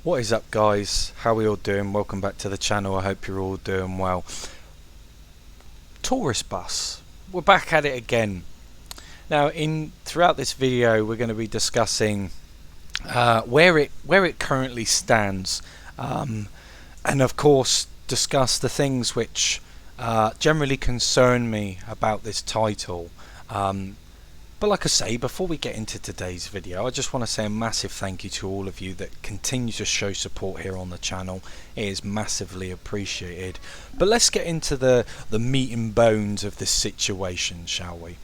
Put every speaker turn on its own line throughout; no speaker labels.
What is up, guys? How are we all doing? Welcome back to the channel. I hope you're all doing well. Tourist bus. We're back at it again. Now, throughout this video, we're going to be discussing where it currently stands, and of course discuss the things which generally concern me about this title. But like I say, before we get into today's video, I just want to say a massive thank you to all of you that continue to show support here on the channel. It is massively appreciated. But let's get into the meat and bones of this situation, shall we?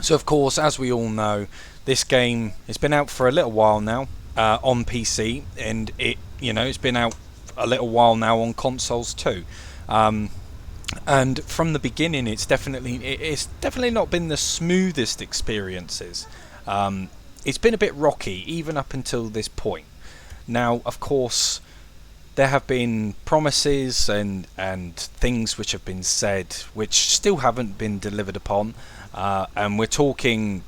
So of course, as we all know, this game has been out for a little while now on PC, and it's been out a little while now on consoles too. And from the beginning, it's definitely not been the smoothest experiences. It's been a bit rocky, even up until this point. Now, of course, there have been promises and things which have been said which still haven't been delivered upon, and we're talking,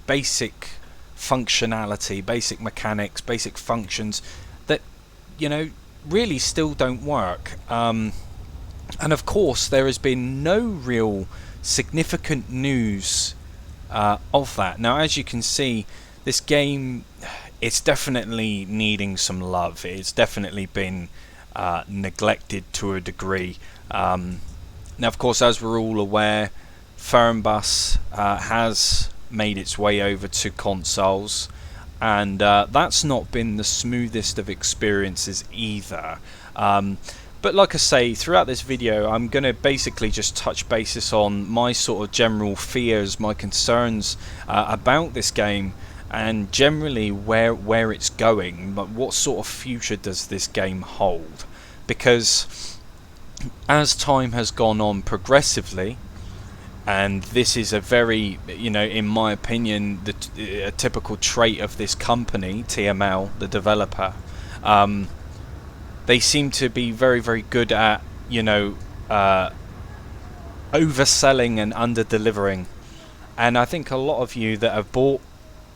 basic functionality, basic mechanics, basic functions that really still don't work. And of course, there has been no real significant news of that. Now, as you can see, this game, it's definitely needing some love. It's definitely been neglected to a degree. Now, of course, as we're all aware, Fernbus has made its way over to consoles, and that's not been the smoothest of experiences either. But like I say, throughout this video, I'm going to basically just touch basis on my sort of general fears, my concerns about this game, and generally where it's going. But what sort of future does this game hold? Because as time has gone on progressively, and this is a very, in my opinion, a typical trait of this company, TML, the developer. They seem to be very, very good at, overselling and under-delivering. And I think a lot of you that have bought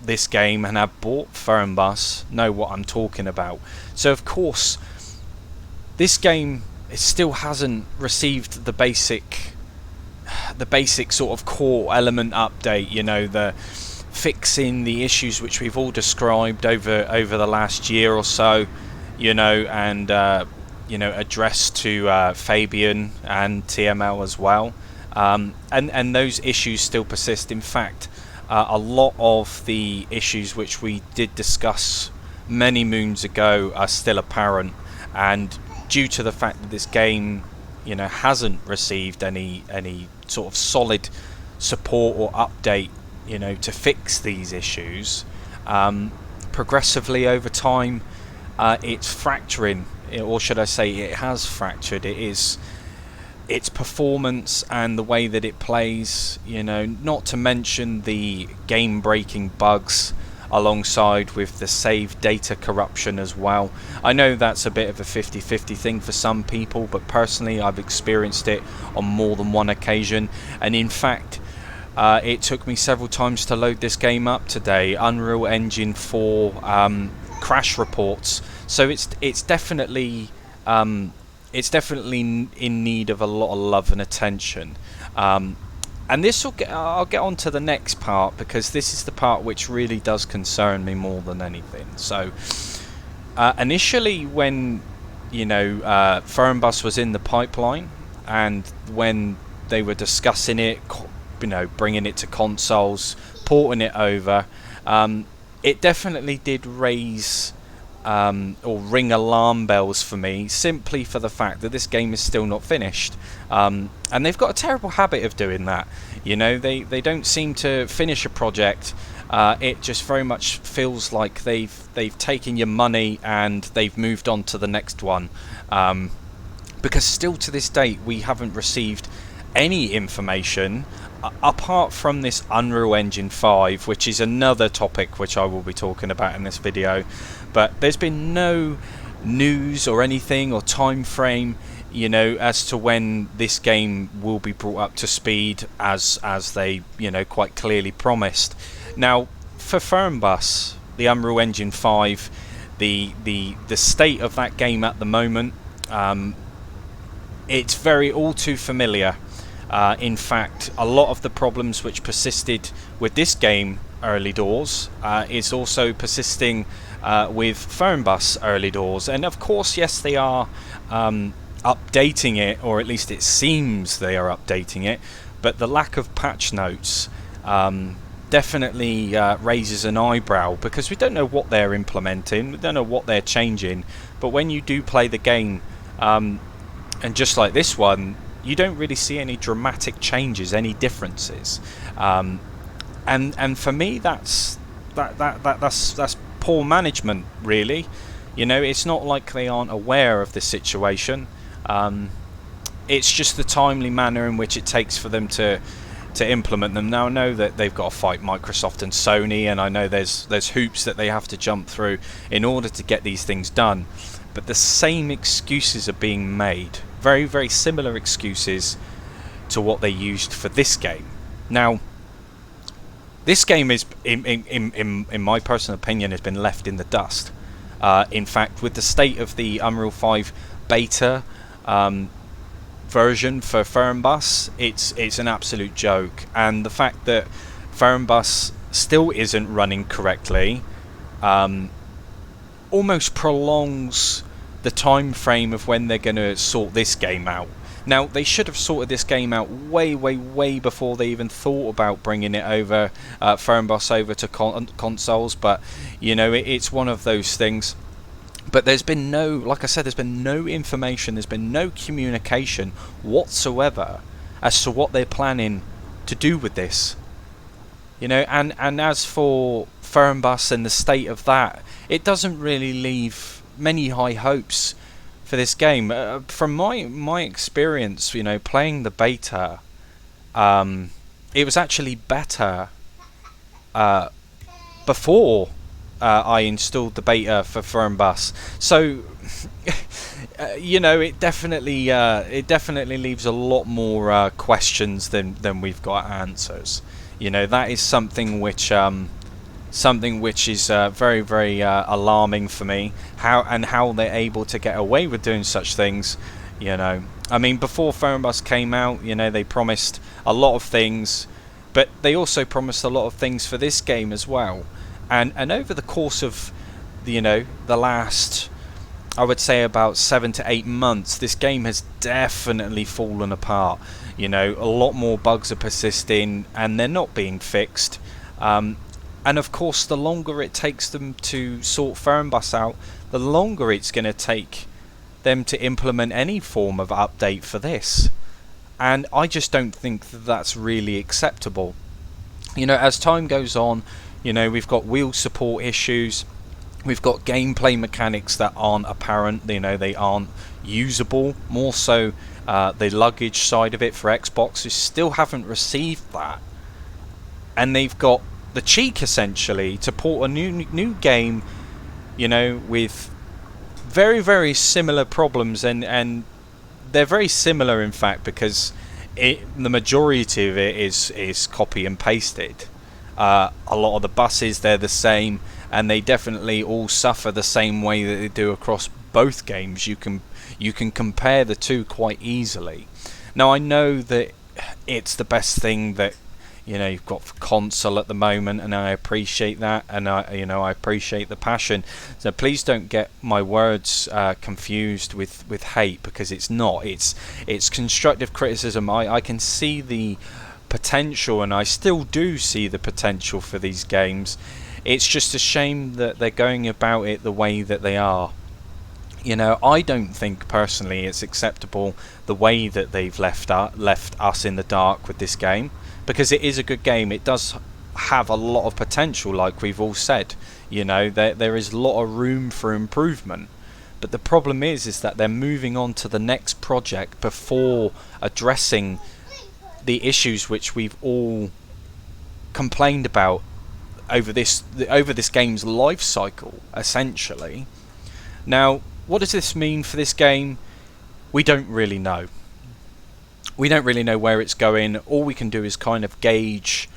this game and have bought Fernbus know what I'm talking about. So, of course, this game still hasn't received the basic sort of core element update, the fixing the issues which we've all described over the last year or so. And addressed to Fabian and TML as well, and those issues still persist. In fact, a lot of the issues which we did discuss many moons ago are still apparent, and due to the fact that this game hasn't received any sort of solid support or update to fix these issues, progressively over time, it's fracturing, or should I say it has fractured. It is its performance and the way that it plays, not to mention the game-breaking bugs alongside with the save data corruption as well. I know that's a bit of a 50-50 thing for some people, but personally I've experienced it on more than one occasion, and in fact it took me several times to load this game up today. Unreal Engine 4 crash reports, so it's definitely in need of a lot of love and attention, and this I'll get on to the next part, because this is the part which really does concern me more than anything. So initially, when Fernbus was in the pipeline, and when they were discussing it, bringing it to consoles, porting it over, it definitely did raise or ring alarm bells for me, simply for the fact that this game is still not finished, and they've got a terrible habit of doing that. They don't seem to finish a project. It just very much feels like they've taken your money and they've moved on to the next one, because still to this date we haven't received any information apart from this Unreal Engine 5, which is another topic which I will be talking about in this video. But there's been no news or anything or time frame, as to when this game will be brought up to speed, as they quite clearly promised. Now, for Fernbus, the Unreal Engine 5, the state of that game at the moment, it's very all too familiar. In fact, a lot of the problems which persisted with this game early doors is also persisting with Fernbus early doors. And of course, yes, they are updating it, or at least it seems they are updating it, but the lack of patch notes definitely raises an eyebrow, because we don't know what they're implementing, we don't know what they're changing. But when you do play the game, and just like this one, you don't really see any dramatic changes, any differences, and for me that's poor management, really. You know, it's not like they aren't aware of the situation. It's just the timely manner in which it takes for them to implement them. Now I know that they've got to fight Microsoft and Sony, and I know there's hoops that they have to jump through in order to get these things done, but the same excuses are being made, very, very similar excuses to what they used for this game. Now, this game is, in my personal opinion, has been left in the dust. In fact, with the state of the Unreal 5 beta version for Fernbus, it's an absolute joke, and the fact that Fernbus still isn't running correctly almost prolongs the time frame of when they're going to sort this game out. Now, they should have sorted this game out way, way, way before they even thought about bringing it over, Fernbus over to consoles, but you know, it's one of those things. But there's been no, like I said, there's been no information, there's been no communication whatsoever as to what they're planning to do with this. You know, and as for Fernbus and the state of that, it doesn't really leave many high hopes for this game. From my experience, you know, playing the beta, it was actually better before I installed the beta for Fernbus. So you know, it definitely leaves a lot more questions than we've got answers. You know, that is something which is very, very alarming for me. How they're able to get away with doing such things. You know, I mean, before Fernbus came out, you know, they promised a lot of things, but they also promised a lot of things for this game as well. And over the course of, you know, the last, I would say about 7 to 8 months, this game has definitely fallen apart. You know, a lot more bugs are persisting, and they're not being fixed. And of course, the longer it takes them to sort Fernbus out, the longer it's going to take them to implement any form of update for this. And I just don't think that that's really acceptable. You know, as time goes on, you know, we've got wheel support issues, we've got gameplay mechanics that aren't apparent, you know, they aren't usable. More so, the luggage side of it for Xbox, we still haven't received that. And they've got the cheek essentially to port a new game, you know, with very, very similar problems, and they're very similar in fact, because the majority of it is copy and pasted. A lot of the buses, they're the same, and they definitely all suffer the same way that they do across both games. You can compare the two quite easily. Now, I know that it's the best thing that, you know, you've got for console at the moment, and I appreciate that, and I appreciate the passion. So please don't get my words confused with hate, because it's not. It's constructive criticism. I can see the potential, and I still do see the potential for these games. It's just a shame that they're going about it the way that they are. You know, I don't think personally it's acceptable the way that they've left us in the dark with this game, because it is a good game. It does have a lot of potential, like we've all said. You know, there is a lot of room for improvement. But the problem is that they're moving on to the next project before addressing the issues which we've all complained about over this game's life cycle, essentially. Now, what does this mean for this game? We don't really know. We don't really know where it's going. All we can do is kind of gauge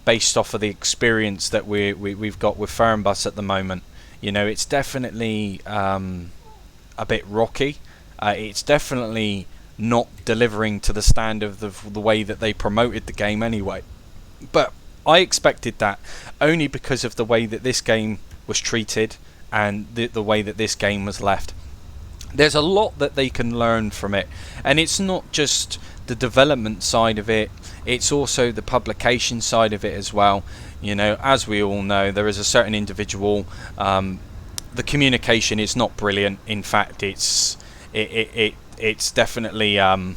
based off of the experience that we've got with Fernbus at the moment. You know, it's definitely a bit rocky. It's definitely not delivering to the standard of the way that they promoted the game anyway. But I expected that only because of the way that this game was treated and the way that this game was left. There's a lot that they can learn from it, and it's not just the development side of it, it's also the publication side of it as well. You know, as we all know, there is a certain individual, the communication is not brilliant. In fact, it's definitely I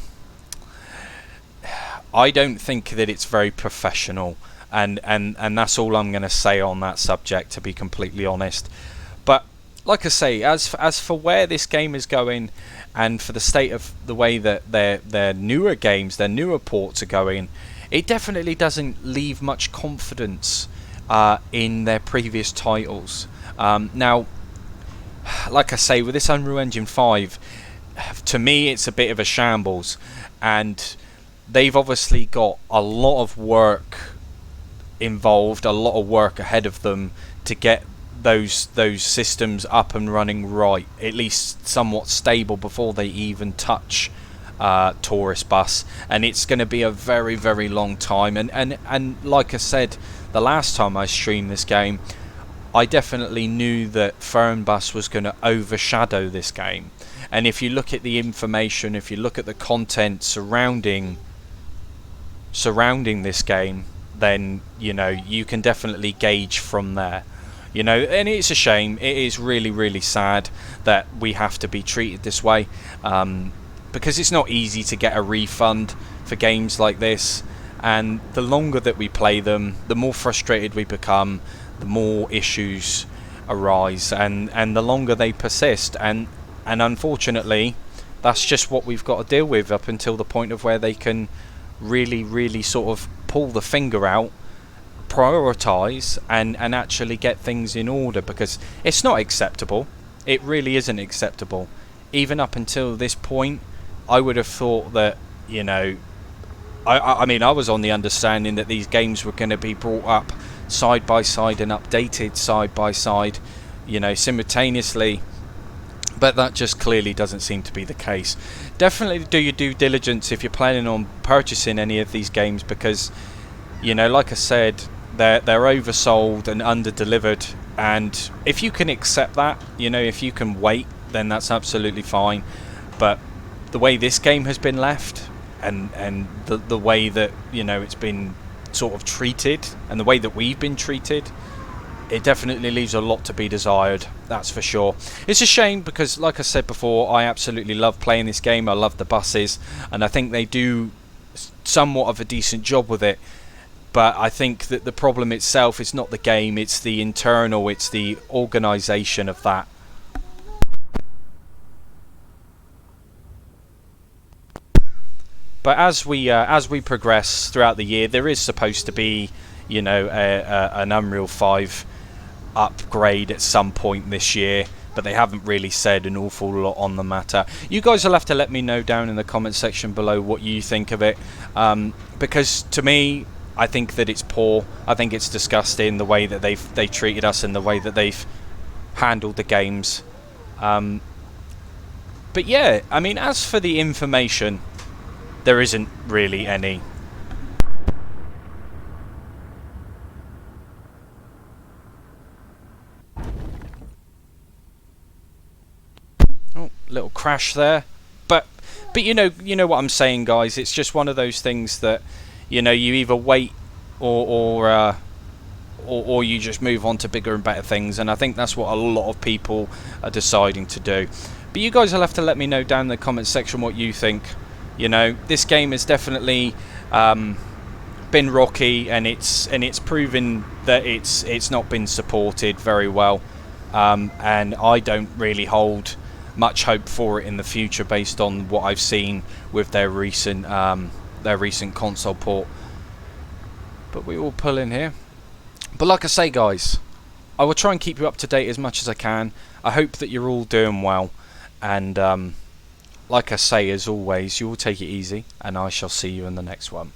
don't think that it's very professional, and that's all I'm going to say on that subject, to be completely honest. But like I say, as for where this game is going, and for the state of the way that their newer games, their newer ports are going, it definitely doesn't leave much confidence in their previous titles. Now, like I say, with this Unreal Engine 5, to me it's a bit of a shambles, and they've obviously got a lot of work involved, a lot of work ahead of them to get those systems up and running right, at least somewhat stable, before they even touch Tourist Bus. And it's going to be a very, very long time, and like I said the last time I streamed this game, I definitely knew that Fernbus was going to overshadow this game. And if you look at the information, if you look at the content surrounding this game, then you know you can definitely gauge from there. You know, and it's a shame. It is really, really sad that we have to be treated this way, because it's not easy to get a refund for games like this. And the longer that we play them, the more frustrated we become, the more issues arise, and the longer they persist. And unfortunately, that's just what we've got to deal with up until the point of where they can really, really sort of pull the finger out, prioritise, and actually get things in order, because it's not acceptable. It really isn't acceptable. Even up until this point, I would have thought that, you know, I mean, I was on the understanding that these games were going to be brought up side by side and updated side by side, you know, simultaneously. But that just clearly doesn't seem to be the case. Definitely do your due diligence if you're planning on purchasing any of these games, because, you know, like I said, they're oversold and under-delivered. And if you can accept that, you know, if you can wait, then that's absolutely fine. But the way this game has been left, and the way that, you know, it's been sort of treated, and the way that we've been treated, it definitely leaves a lot to be desired, that's for sure. It's a shame, because like I said before, I absolutely love playing this game. I love the buses, and I think they do somewhat of a decent job with it. But I think that the problem itself is not the game, it's the internal, it's the organisation of that. But as we progress throughout the year, there is supposed to be, you know, an Unreal 5 upgrade at some point this year, but they haven't really said an awful lot on the matter. You guys will have to let me know down in the comment section below what you think of it, because to me, I think that it's poor. I think it's disgusting the way that they treated us and the way that they've handled the games. But yeah, I mean, as for the information, there isn't really any. Oh, little crash there. But you know what I'm saying, guys. It's just one of those things that, you know, you either wait or you just move on to bigger and better things, and I think that's what a lot of people are deciding to do. But you guys will have to let me know down in the comment section what you think. You know, this game has definitely been rocky, and it's proven that it's not been supported very well, and I don't really hold much hope for it in the future based on what I've seen with their recent console port. But we will pull in here. But like I say, guys, I will try and keep you up to date as much as I can. I hope that you're all doing well, and like I say, as always, you will take it easy, and I shall see you in the next one.